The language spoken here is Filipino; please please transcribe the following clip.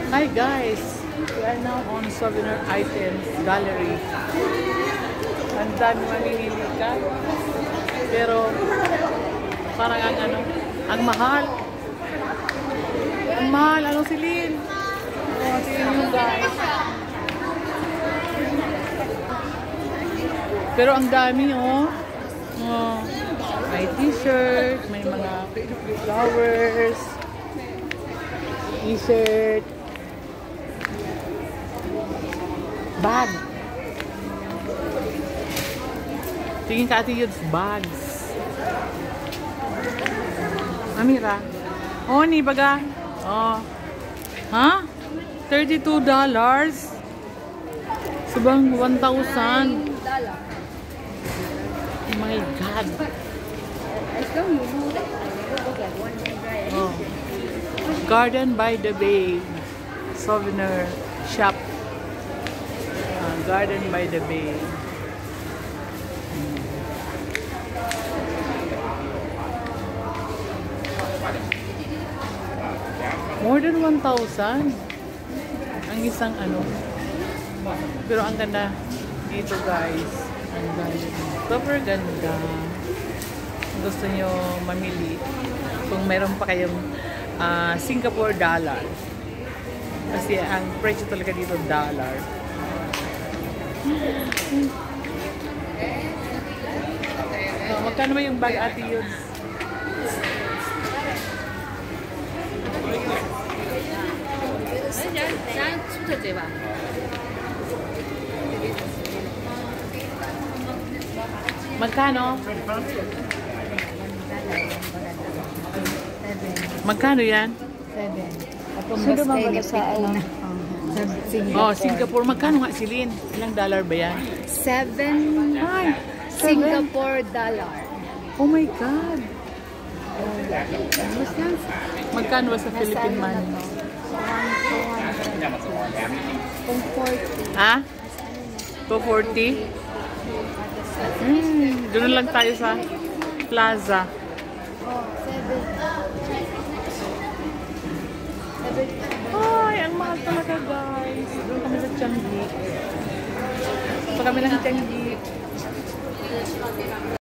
Hi guys, we are now on souvenir items gallery. Ang dami mamimili ka. Pero parang ang mahal. Ang mahal, ano Celine? Oh, Celine yung guys. Pero ang dami oh. Oh, may t-shirt, may mga flowers, t-shirt, bag. Tingin ka Ate Yudes, bags. Amira. Oh, ni baga. Oh. Ha? $32? Subang 1,000. Oh my God. Oh. Garden by the Bay. Souvenir shop. Garden by the Bay. More than 1,000. Ang isang ano. Pero ang ganda dito guys. Ang ganda. Super ganda. Gusto nyo mamili. Kung meron pa kayong Singapore dollar. Kasi ang presyo talaga dito dollar. Oh, magkano ba yung bag Ate Yudes? Magkano? Magkano yan? 7. Sundo mga sa ano? Oh, Singapore. Magkano nga Celine? Ilang dollar ba yan? 7 Singapore dollar. Oh my God. Magkano ba sa Philippine money? 240. Ha? 240? Doon lang tayo sa plaza. Oh, 7. Ay, ang mahal talaga guys. Doon kami sa Changi. Sa kami ng Changi.